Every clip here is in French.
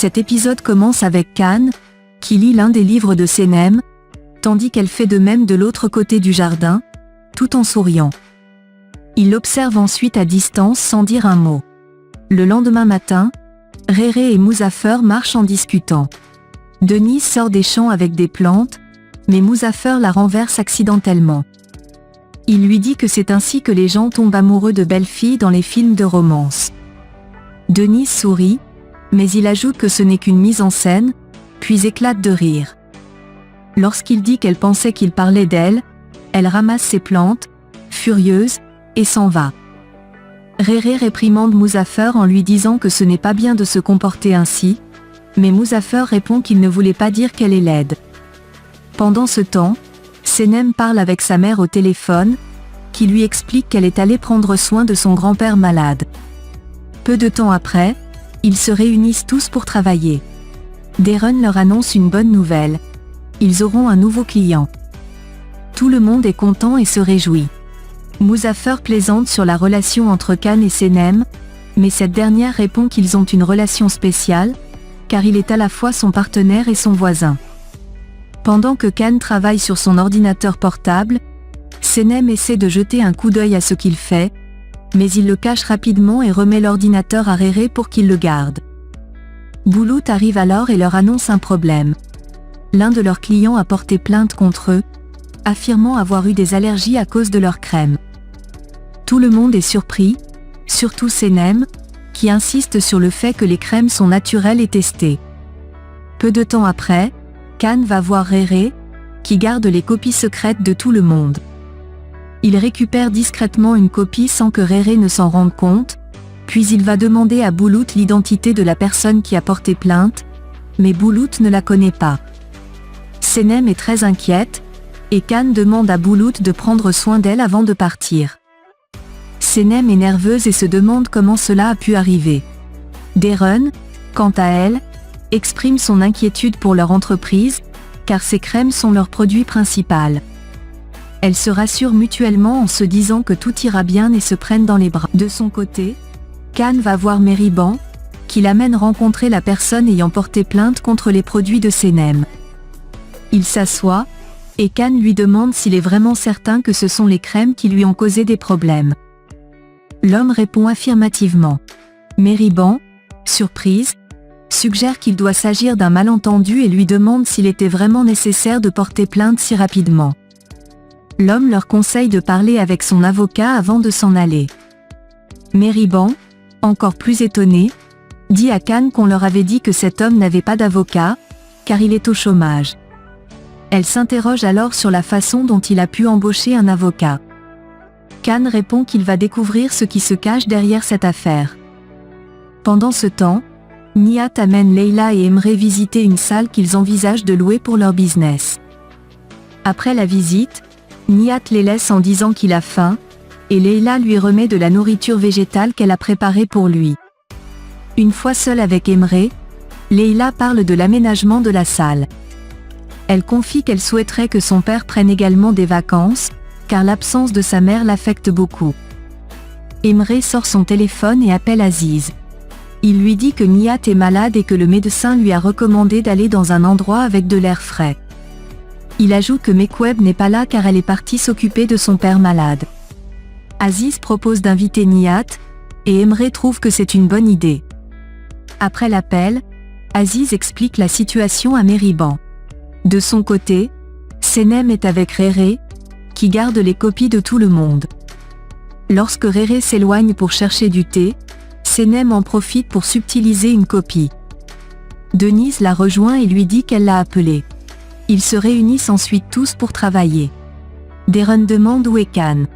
Cet épisode commence avec Khan, qui lit l'un des livres de Senem, tandis qu'elle fait de même de l'autre côté du jardin, tout en souriant. Il l'observe ensuite à distance sans dire un mot. Le lendemain matin, Réré et Muzaffer marchent en discutant. Denise sort des champs avec des plantes, mais Muzaffer la renverse accidentellement. Il lui dit que c'est ainsi que les gens tombent amoureux de belles filles dans les films de romance. Denise sourit, mais il ajoute que ce n'est qu'une mise en scène, puis éclate de rire. Lorsqu'il dit qu'elle pensait qu'il parlait d'elle, elle ramasse ses plantes, furieuse, et s'en va. Réré réprimande Muzaffer en lui disant que ce n'est pas bien de se comporter ainsi, mais Muzaffer répond qu'il ne voulait pas dire qu'elle est laide. Pendant ce temps, Senem parle avec sa mère au téléphone, qui lui explique qu'elle est allée prendre soin de son grand-père malade. Peu de temps après, ils se réunissent tous pour travailler. Darren leur annonce une bonne nouvelle. Ils auront un nouveau client. Tout le monde est content et se réjouit. Muzaffer plaisante sur la relation entre Khan et Senem, mais cette dernière répond qu'ils ont une relation spéciale, car il est à la fois son partenaire et son voisin. Pendant que Khan travaille sur son ordinateur portable, Senem essaie de jeter un coup d'œil à ce qu'il fait, mais il le cache rapidement et remet l'ordinateur à Réré pour qu'il le garde. Boulout arrive alors et leur annonce un problème. L'un de leurs clients a porté plainte contre eux, affirmant avoir eu des allergies à cause de leur crème. Tout le monde est surpris, surtout Senem, qui insiste sur le fait que les crèmes sont naturelles et testées. Peu de temps après, Khan va voir Réré, qui garde les copies secrètes de tout le monde. Il récupère discrètement une copie sans que Réré ne s'en rende compte, puis il va demander à Boulout l'identité de la personne qui a porté plainte, mais Boulout ne la connaît pas. Senem est très inquiète, et Khan demande à Boulout de prendre soin d'elle avant de partir. Senem est nerveuse et se demande comment cela a pu arriver. Darren, quant à elle, exprime son inquiétude pour leur entreprise, car ces crèmes sont leur produit principal. Elles se rassurent mutuellement en se disant que tout ira bien et se prennent dans les bras. De son côté, Khan va voir Meriban, qui l'amène rencontrer la personne ayant porté plainte contre les produits de Senem. Il s'assoit, et Khan lui demande s'il est vraiment certain que ce sont les crèmes qui lui ont causé des problèmes. L'homme répond affirmativement. Meriban, surprise, suggère qu'il doit s'agir d'un malentendu et lui demande s'il était vraiment nécessaire de porter plainte si rapidement. L'homme leur conseille de parler avec son avocat avant de s'en aller. Meriban, encore plus étonné, dit à Khan qu'on leur avait dit que cet homme n'avait pas d'avocat, car il est au chômage. Elle s'interroge alors sur la façon dont il a pu embaucher un avocat. Khan répond qu'il va découvrir ce qui se cache derrière cette affaire. Pendant ce temps, Nihat amène Leila et Emre visiter une salle qu'ils envisagent de louer pour leur business. Après la visite, Nihat les laisse en disant qu'il a faim, et Leila lui remet de la nourriture végétale qu'elle a préparée pour lui. Une fois seule avec Emre, Leila parle de l'aménagement de la salle. Elle confie qu'elle souhaiterait que son père prenne également des vacances, car l'absence de sa mère l'affecte beaucoup. Emre sort son téléphone et appelle Aziz. Il lui dit que Nihat est malade et que le médecin lui a recommandé d'aller dans un endroit avec de l'air frais. Il ajoute que Mekweb n'est pas là car elle est partie s'occuper de son père malade. Aziz propose d'inviter Nihat, et Emre trouve que c'est une bonne idée. Après l'appel, Aziz explique la situation à Meriban. De son côté, Senem est avec Réré, qui garde les copies de tout le monde. Lorsque Réré s'éloigne pour chercher du thé, Senem en profite pour subtiliser une copie. Denise la rejoint et lui dit qu'elle l'a appelé. Ils se réunissent ensuite tous pour travailler. Darren demande où est Khan.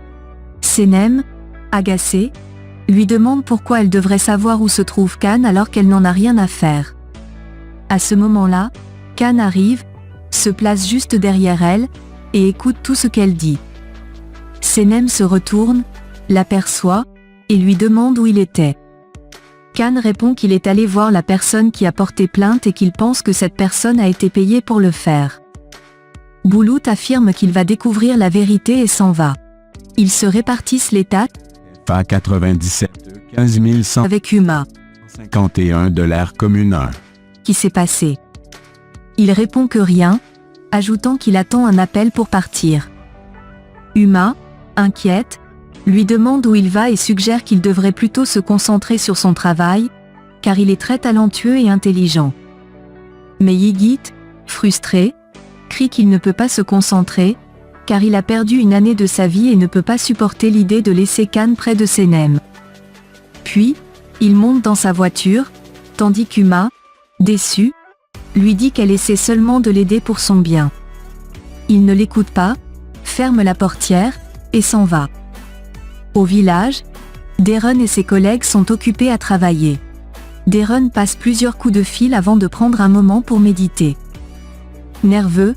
Senem, agacée, lui demande pourquoi elle devrait savoir où se trouve Khan alors qu'elle n'en a rien à faire. À ce moment-là, Khan arrive, se place juste derrière elle, et écoute tout ce qu'elle dit. Senem se retourne, l'aperçoit, et lui demande où il était. Khan répond qu'il est allé voir la personne qui a porté plainte et qu'il pense que cette personne a été payée pour le faire. Boulout affirme qu'il va découvrir la vérité et s'en va. Ils se répartissent les tâches. FA 97 15 151 avec Huma. de l'air commune 1. qui s'est passé. Il répond que rien, ajoutant qu'il attend un appel pour partir. Uma, inquiète, lui demande où il va et suggère qu'il devrait plutôt se concentrer sur son travail, car il est très talentueux et intelligent. Mais Yigit, frustré, crie qu'il ne peut pas se concentrer, car il a perdu une année de sa vie et ne peut pas supporter l'idée de laisser Kan près de Senem. Puis, il monte dans sa voiture, tandis qu'Uma, déçue, lui dit qu'elle essaie seulement de l'aider pour son bien. Il ne l'écoute pas, ferme la portière, et s'en va. Au village, Darren et ses collègues sont occupés à travailler. Darren passe plusieurs coups de fil avant de prendre un moment pour méditer. Nerveux,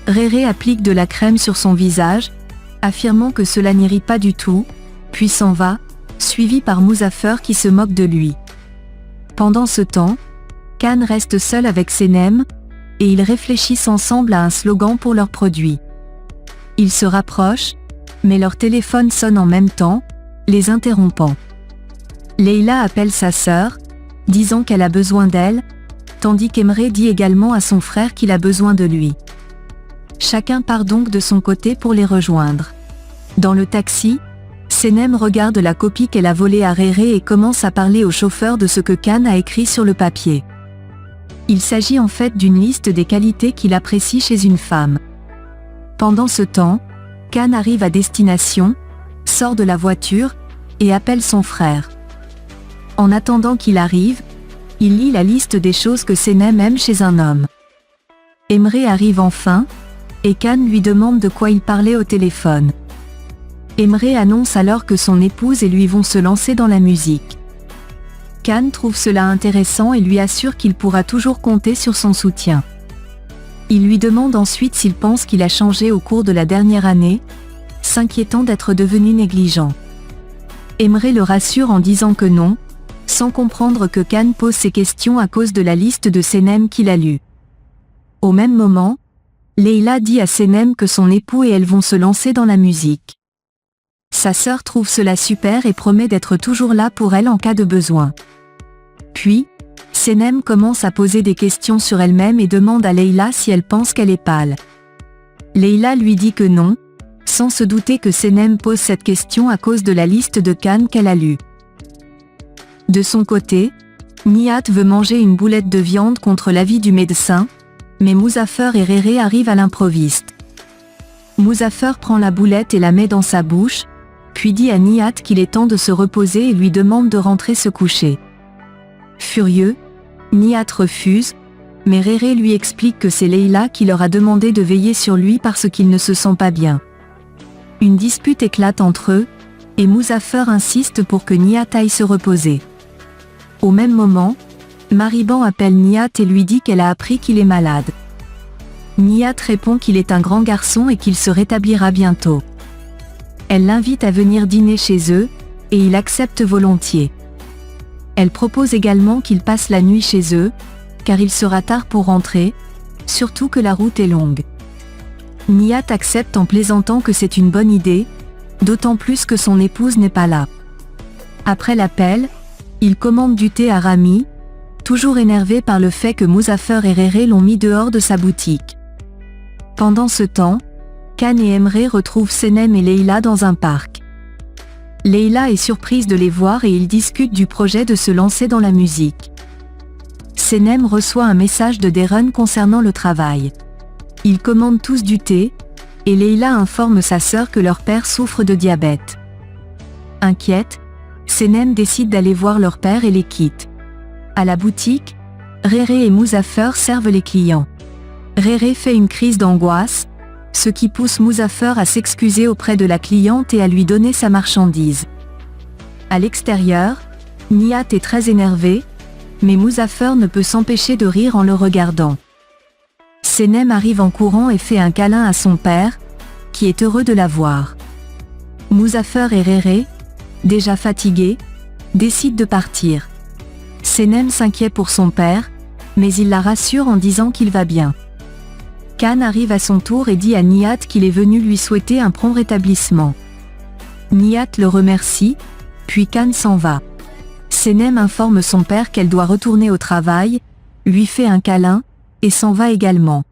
Rere applique de la crème sur son visage, affirmant que cela n'irrite pas du tout, puis s'en va, suivi par Muzaffer qui se moque de lui. Pendant ce temps, Kan reste seul avec Senem, et ils réfléchissent ensemble à un slogan pour leurs produits. Ils se rapprochent, mais leur téléphone sonne en même temps, les interrompant. Leila appelle sa sœur, disant qu'elle a besoin d'elle, tandis qu'Emre dit également à son frère qu'il a besoin de lui. Chacun part donc de son côté pour les rejoindre. Dans le taxi, Senem regarde la copie qu'elle a volée à Rere et commence à parler au chauffeur de ce que Kan a écrit sur le papier. Il s'agit en fait d'une liste des qualités qu'il apprécie chez une femme. Pendant ce temps, Kan arrive à destination, sort de la voiture, et appelle son frère. En attendant qu'il arrive, il lit la liste des choses que Senem aime chez un homme. Emre arrive enfin, et Kan lui demande de quoi il parlait au téléphone. Emre annonce alors que son épouse et lui vont se lancer dans la musique. Kan trouve cela intéressant et lui assure qu'il pourra toujours compter sur son soutien. Il lui demande ensuite s'il pense qu'il a changé au cours de la dernière année, s'inquiétant d'être devenu négligent. Emre le rassure en disant que non, sans comprendre que Kan pose ces questions à cause de la liste de Senem qu'il a lue. Au même moment, Leila dit à Senem que son époux et elle vont se lancer dans la musique. Sa sœur trouve cela super et promet d'être toujours là pour elle en cas de besoin. Puis, Senem commence à poser des questions sur elle-même et demande à Leila si elle pense qu'elle est pâle. Leila lui dit que non, sans se douter que Senem pose cette question à cause de la liste de Kan qu'elle a lue. De son côté, Nihat veut manger une boulette de viande contre l'avis du médecin, mais Muzaffer et Rere arrivent à l'improviste. Muzaffer prend la boulette et la met dans sa bouche, puis dit à Nihat qu'il est temps de se reposer et lui demande de rentrer se coucher. Furieux, Nihat refuse, mais Rere lui explique que c'est Leila qui leur a demandé de veiller sur lui parce qu'il ne se sent pas bien. Une dispute éclate entre eux, et Muzaffer insiste pour que Nihat aille se reposer. Au même moment, Mariban appelle Nihat et lui dit qu'elle a appris qu'il est malade. Nihat répond qu'il est un grand garçon et qu'il se rétablira bientôt. Elle l'invite à venir dîner chez eux, et il accepte volontiers. Elle propose également qu'il passe la nuit chez eux, car il sera tard pour rentrer, surtout que la route est longue. Nihat accepte en plaisantant que c'est une bonne idée, d'autant plus que son épouse n'est pas là. Après l'appel, il commande du thé à Rami, toujours énervé par le fait que Muzaffer et Rere l'ont mis dehors de sa boutique. Pendant ce temps, Kan et Emre retrouvent Senem et Leila dans un parc. Leila est surprise de les voir et ils discutent du projet de se lancer dans la musique. Senem reçoit un message de Darren concernant le travail. Ils commandent tous du thé, et Leila informe sa sœur que leur père souffre de diabète. Inquiète, Senem décide d'aller voir leur père et les quitte. À la boutique, Rere et Muzaffer servent les clients. Rere fait une crise d'angoisse, ce qui pousse Muzaffer à s'excuser auprès de la cliente et à lui donner sa marchandise. À l'extérieur, Nihat est très énervé, mais Muzaffer ne peut s'empêcher de rire en le regardant. Senem arrive en courant et fait un câlin à son père, qui est heureux de la voir. Muzaffer et Rere, déjà fatigués, décident de partir. Senem s'inquiète pour son père, mais il la rassure en disant qu'il va bien. Kan arrive à son tour et dit à Nihat qu'il est venu lui souhaiter un prompt rétablissement. Nihat le remercie, puis Kan s'en va. Senem informe son père qu'elle doit retourner au travail, lui fait un câlin, et s'en va également.